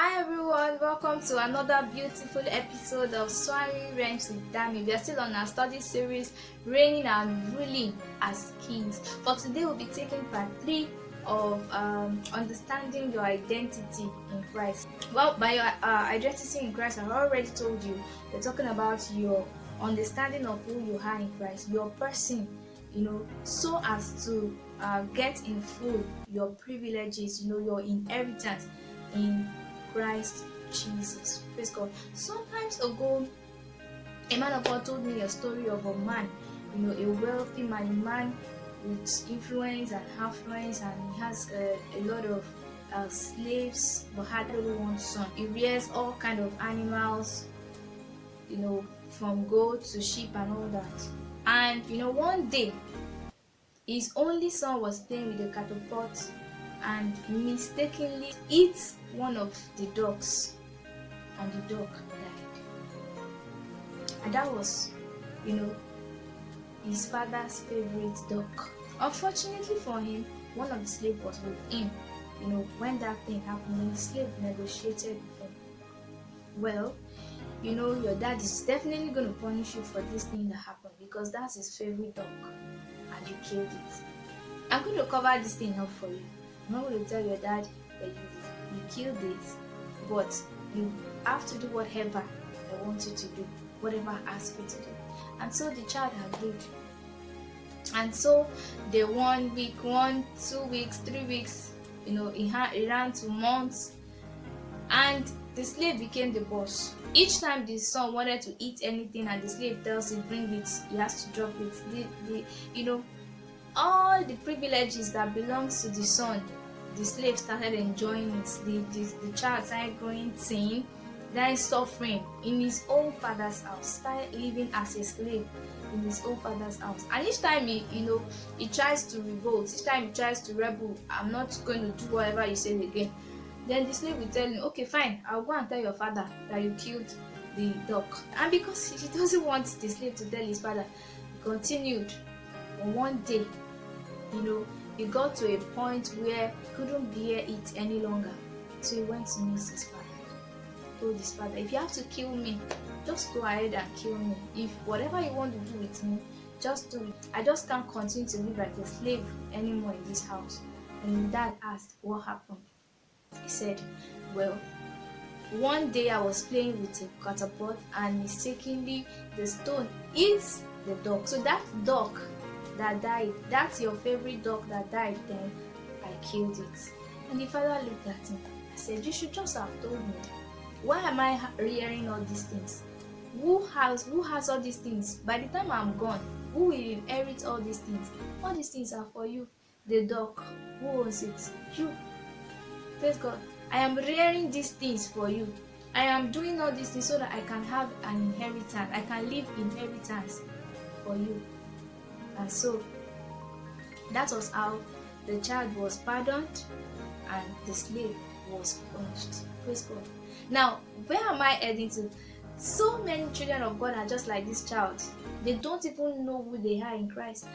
Hi everyone, welcome to another beautiful episode of Soaring Ranks with Dami. We are still on our study series, Reigning and Ruling as Kings. For today, we'll be taking part 3 of understanding your identity in Christ. Well, by your identity in Christ, I've already told you, we're talking about your understanding of who you are in Christ, your person, so as to get in full your privileges, your inheritance in Christ Jesus. Praise God. Sometimes ago, a man of God told me a story of a man, a wealthy man, a man with influence and affluence, and he has a lot of slaves, but had only one son. He rears all kind of animals, from goat to sheep and all that. And one day, his only son was playing with a catapult and mistakenly hit one of the ducks, and the duck died. And that was, his father's favorite duck. Unfortunately for him, one of the slaves was with him. When that thing happened, the slave negotiated with him. Well, your dad is definitely going to punish you for this thing that happened because that's his favorite duck and you killed it. I'm going to cover this thing up for you. I'm not going to tell your dad that you killed it, but you have to do whatever I want you to do, whatever I ask you to do. And so the child agreed. And so the 1 week, 1, 2 weeks, 3 weeks, it ran to months, and the slave became the boss. Each time the son wanted to eat anything and the slave tells him bring it, he has to drop it. All the privileges that belongs to the son, the slave started enjoying it. The child started growing thin, then suffering in his own father's house, started living as a slave in his own father's house. And each time he tries to revolt, each time he tries to rebel, I'm not going to do whatever you say again. Then the slave will tell him, okay, fine, I'll go and tell your father that you killed the duck. And because he doesn't want the slave to tell his father, he continued. But one day, he got to a point where he couldn't bear it any longer. So he went to meet his father. Told his father, if you have to kill me, just go ahead and kill me. If whatever you want to do with me, just do it. I just can't continue to live like a slave anymore in this house. And dad asked, what happened? He said, well, one day I was playing with a catapult and mistakenly the stone hits the duck. So that duck that died, that's your favorite dog that died, then I killed it. And the father looked at him. I said, you should just have told me. Why am I hearing all these things? Who has all these things? By the time I'm gone, who will inherit all these things? All these things are for you. The dog, who owns it? You. Praise God. I am rearing these things for you. I am doing all these things so that I can have an inheritance. I can leave inheritance for you. And so that was how the child was pardoned and the slave was punished. Praise God. Now, where am I heading to? So many children of God are just like this child. They don't even know who they are in Christ.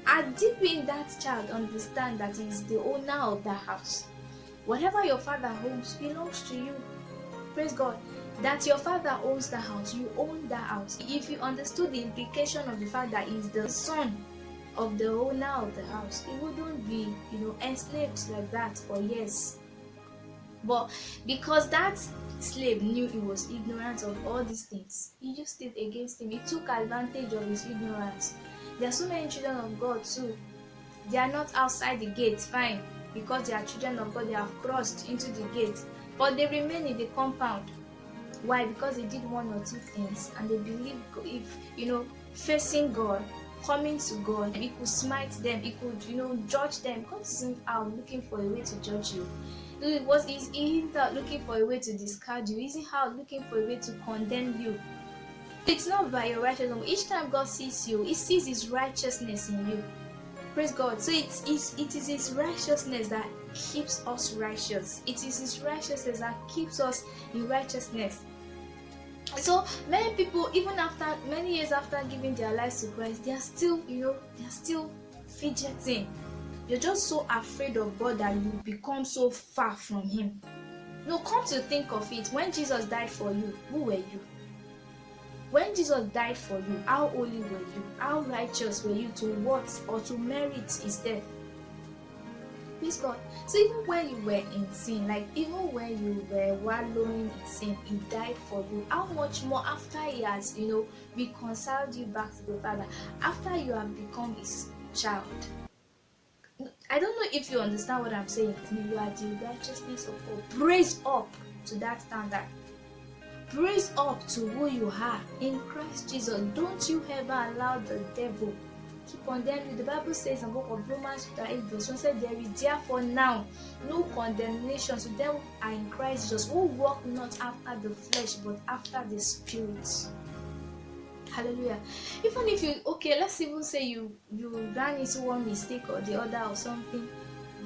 And deep in that child understand that he is the owner of the house. Whatever your father owns belongs to you. Praise God. That your father owns the house, you own the house. If you understood the implication of the fact that he's the son of the owner of the house, he wouldn't be, enslaved like that for years. But because that slave knew he was ignorant of all these things, he used it against him. He took advantage of his ignorance. There are so many children of God too. They are not outside the gate, fine, because they are children of God, they have crossed into the gate, but they remain in the compound. Why? Because they did one or two things and they believe if facing God, coming to God, he could smite them, he could judge them. God isn't out looking for a way to judge you. He isn't out looking for a way to discard you. He isn't out looking for a way to condemn you. It's not by your righteousness. Each time God sees you, he sees his righteousness in you. Praise God. So it is his righteousness that keeps us righteous. It is his righteousness that keeps us in righteousness. So many people, even after many years after giving their lives to Christ, they are still fidgeting. You're just so afraid of God that you become so far from him. No, come to think of it, when Jesus died for you, who were you? When Jesus died for you, how holy were you? How righteous were you to what or to merit his death? Praise God. So even when you were in sin, like even when you were wallowing in sin, he died for you. How much more after he has, reconciled you back to the Father, after you have become his child? I don't know if you understand what I'm saying. You are the righteousness of God. Praise up to that standard. Praise up to who you are in Christ Jesus. Don't you ever allow the devil to condemn you. The Bible says in the book of Romans chapter 8 verse 1 said, there is therefore now no condemnation to them who are in Christ Jesus, who walk not after the flesh but after the Spirit. Hallelujah. Even if let's even say you ran into one mistake or the other or something,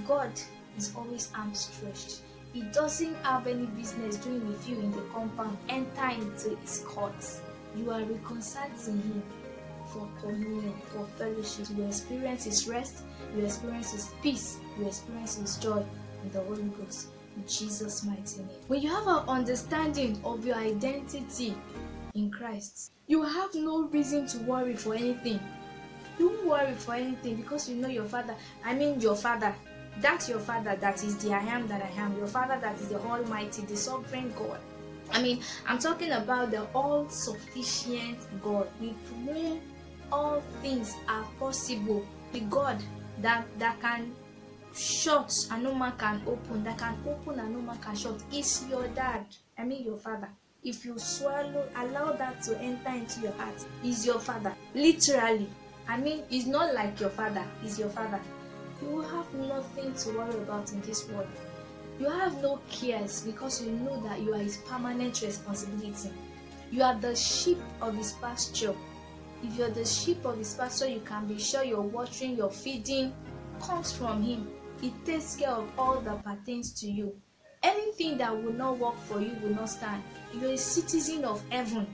God is always arms stretched. He doesn't have any business doing with you in the compound. Enter into his courts. You are reconciled to him for communion, for fellowship. You experience his rest, you experience his peace, you experience his joy in the Holy Ghost. In Jesus' mighty name. When you have an understanding of your identity in Christ, you have no reason to worry for anything. You won't worry for anything because you know your Father. Your Father. That's your Father that is the I am that I am. Your Father that is the Almighty, the Sovereign God. I'm talking about the all-sufficient God, with whom all things are possible. The God that can shut and no man can open, that can open and no man can shut, is your dad. Your Father. If you allow that to enter into your heart, is your Father. Literally. It's not like your Father, is your Father. You will have nothing to worry about in this world. You have no cares because you know that you are his permanent responsibility. You are the sheep of his pasture. If you're the sheep of his pasture, you can be sure your watering, your feeding comes from him. He takes care of all that pertains to you. Anything that will not work for you will not stand. You're a citizen of heaven.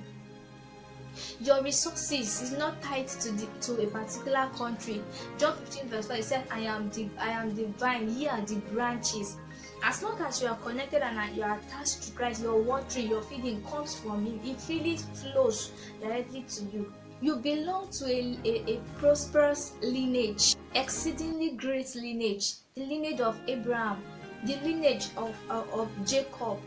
Your resources is not tied to a particular country. John 15 verse 5 said, I am the vine, ye are the branches. As long as you are connected and you are attached to Christ, your watering, your feeding comes from him. It freely flows directly to you. You belong to a prosperous lineage, exceedingly great lineage, the lineage of Abraham, the lineage of Jacob.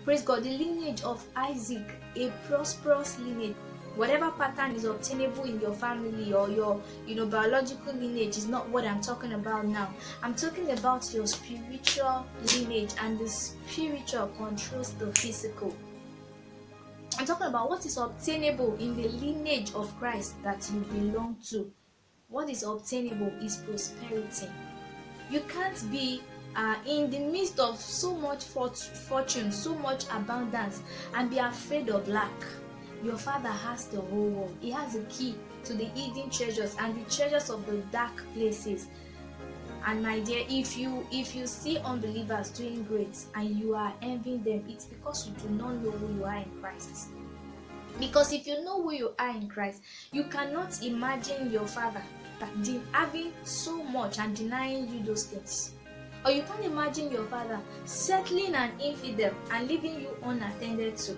Praise God, the lineage of Isaac, a prosperous lineage. Whatever pattern is obtainable in your family or your biological lineage is not what I'm talking about now. I'm talking about your spiritual lineage, and the spiritual controls the physical. I'm talking about what is obtainable in the lineage of Christ that you belong to. What is obtainable is prosperity. You can't be in the midst of so much fortune, so much abundance, and be afraid of lack. Your Father has the whole world. He has the key to the hidden treasures and the treasures of the dark places. And my dear, if you see unbelievers doing great and you are envying them, it's because you do not know who you are in Christ. Because if you know who you are in Christ, you cannot imagine your Father having so much and denying you those things. Or you can't imagine your Father settling an infidel and leaving you unattended to.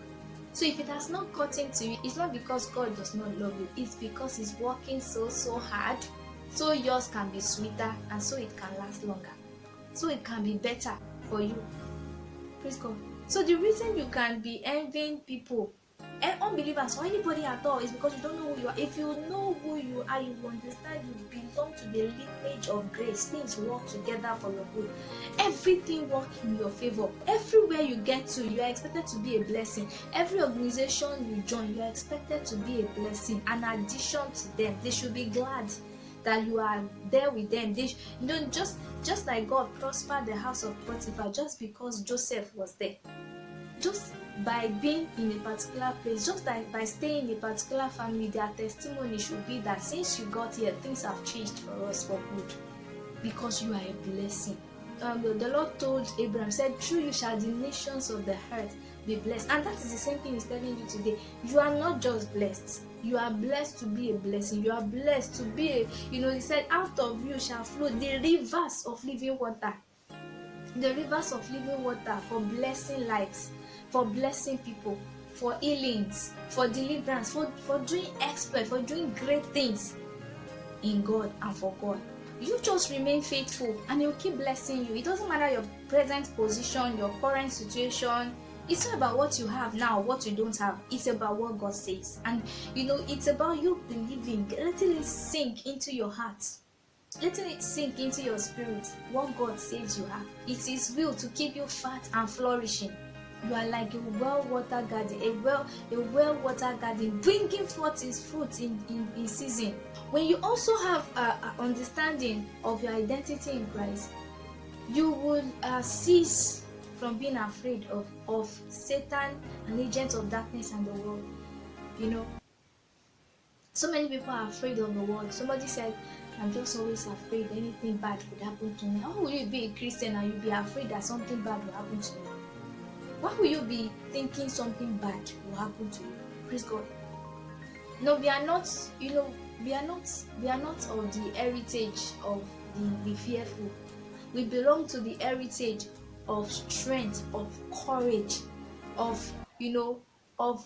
So if it has not gotten to you, it's not because God does not love you. It's because he's working so hard, so yours can be sweeter and so it can last longer. So it can be better for you. Praise God. So the reason you can be envying people and unbelievers or anybody at all is because you don't know who you are. If you know who you are, you understand you belong to the lineage of grace. Things work together for your good. Everything works in your favor. Everywhere you get to, you are expected to be a blessing. Every organization you join, you are expected to be a blessing. An addition to them. They should be glad that you are there with them. They, just like God prospered the house of Potiphar just because Joseph was there. Just by being in a particular place, just like by staying in a particular family, their testimony should be that since you got here, things have changed for us for good, because you are a blessing. The Lord told Abraham, said, through you shall the nations of the earth be blessed. And that is the same thing he's telling you today. You are not just blessed, you are blessed to be a blessing. You are blessed to be he said, out of you shall flow the rivers of living water. the rivers of living water for blessing lives, for blessing people, for healings, for deliverance, for doing expert, for doing great things in God and for God. You just remain faithful and He'll keep blessing you. It doesn't matter your present position, your current situation. It's not about what you have now, what you don't have. It's about what God says. And it's about you believing, letting it sink into your heart, letting it sink into your spirit what God says you have. It's His will to keep you fat and flourishing. You are like a well-watered garden, a well-watered garden, bringing forth its fruit in season. When you also have an understanding of your identity in Christ, you will cease from being afraid of Satan and agents of darkness and the world. So many people are afraid of the world. Somebody said, I'm just always afraid anything bad could happen to me. How will you be a Christian and you be afraid that something bad will happen to you? Why will you be thinking something bad will happen to you? Praise God. No, we are not of the heritage of the fearful. We belong to the heritage of strength, of courage, of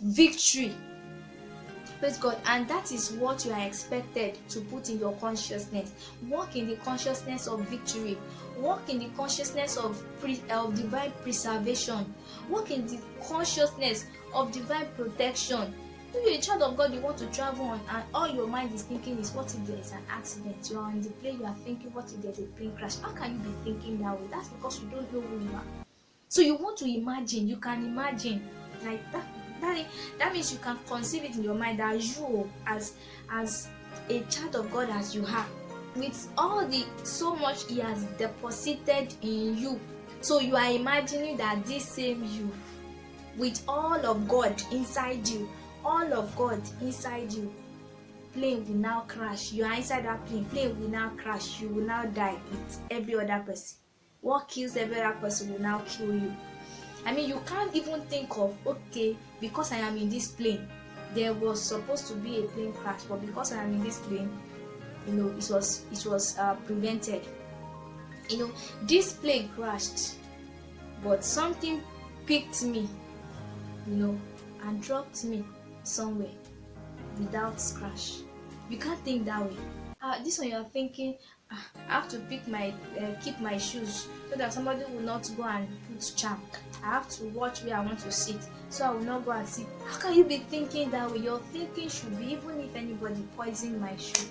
victory. Praise God. And that is what you are expected to put in your consciousness. Walk in the consciousness of victory. Walk in the consciousness of divine preservation. Walk in the consciousness of divine protection. If you're a child of God, you want to travel on, and all your mind is thinking is, what if there is an accident? You are on the plane, you are thinking, what if there's a plane crash? How can you be thinking that way? That's because you don't know who you are. So you want to imagine, you can imagine like that. That means you can conceive it in your mind that you, as a child of God as you are, with all the so much He has deposited in you. So you are imagining that this same you, with all of God inside you, plane will now crash. You are inside that plane will now crash. You will now die with every other person. What kills every other person will now kill you. I mean, you can't even think of, okay, because I am in this plane, there was supposed to be a plane crash, but because I am in this plane, it was prevented. This plane crashed, but something picked me, and dropped me somewhere without crash. You can't think that way. This one you are thinking, I have to keep my shoes so that somebody will not go and put charm. I have to watch where I want to sit so I will not go and sit. How can you be thinking that way? Your thinking should be, even if anybody poisons my shoe,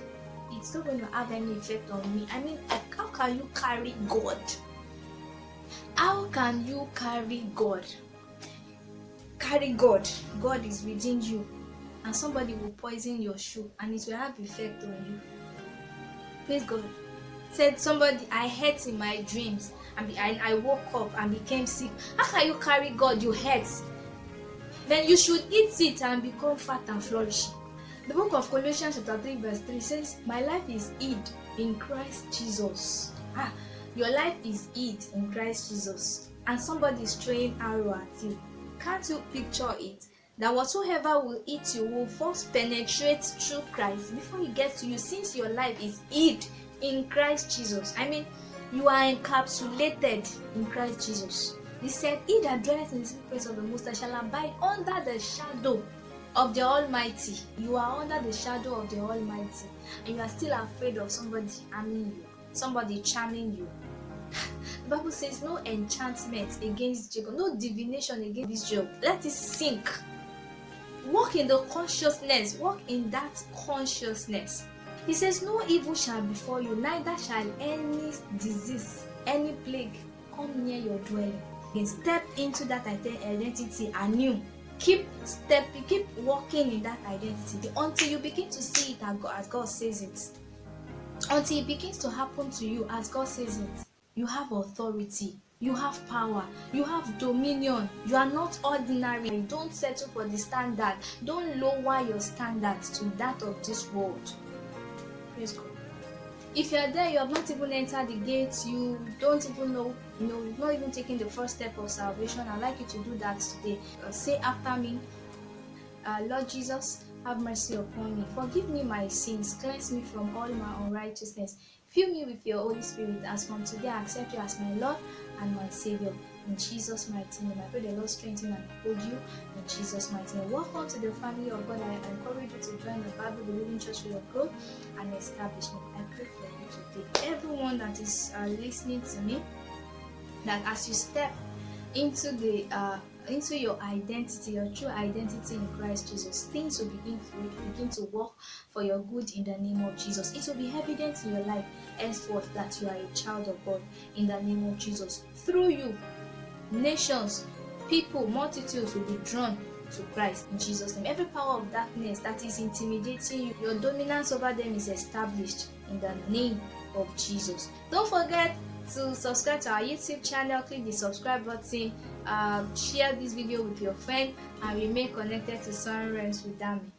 it's not going to have any effect on me. I mean, how can you carry God? How can you carry God? Carry God. God is within you, and somebody will poison your shoe and it will have effect on you. Praise God. Said somebody, I hurt in my dreams and I woke up and became sick. How can you carry God? You hurt. Then you should eat it and become fat and flourishing. The book of Colossians chapter 3 verse 3 says, my life is hid in Christ Jesus. Your life is hid in Christ Jesus. And somebody is throwing arrow at you. Can't you picture it? That whatsoever will eat you will first penetrate through Christ before it gets to you, since your life is hid in Christ Jesus. I mean, you are encapsulated in Christ Jesus. He said, he that dwelleth in the secret place of the Most High shall abide under the shadow of the Almighty. You are under the shadow of the Almighty, and you are still afraid of somebody harming you, somebody charming you. The Bible says no enchantment against Jacob, no divination against Job. Let it sink. Walk in the consciousness, walk in that consciousness. He says, no evil shall befall you, neither shall any disease, any plague come near your dwelling. And step into that identity anew. Keep walking in that identity until you begin to see it as God says it. Until it begins to happen to you as God says it. You have authority, you have power, you have dominion. You are not ordinary. Don't settle for the standard. Don't lower your standards to that of this world. Praise God. If you are there, you have not even entered the gates, you don't even know, you've not even taken the first step of salvation, I'd like you to do that today. Say after me, Lord Jesus, have mercy upon me. Forgive me my sins. Cleanse me from all my unrighteousness. Fill me with your Holy Spirit. As from today, I accept you as my Lord and my Savior. In Jesus' mighty name, I pray the Lord strengthen and uphold you. In Jesus' mighty name, welcome to the family of God. I encourage you to join the Bible Believing Church for your growth and establishment. I pray for you today. Everyone that is listening to me, that as you step into your identity, your true identity in Christ Jesus, things will begin to work for your good in the name of Jesus. It will be evident in your life henceforth that you are a child of God in the name of Jesus. Through you, nations, people, multitudes will be drawn to Christ in Jesus' name. Every power of darkness that is intimidating you, your dominance over them is established in the name of Jesus. Don't forget to subscribe to our YouTube channel. Click the subscribe button, share this video with your friend, and remain connected to Soaring Realms with Dami.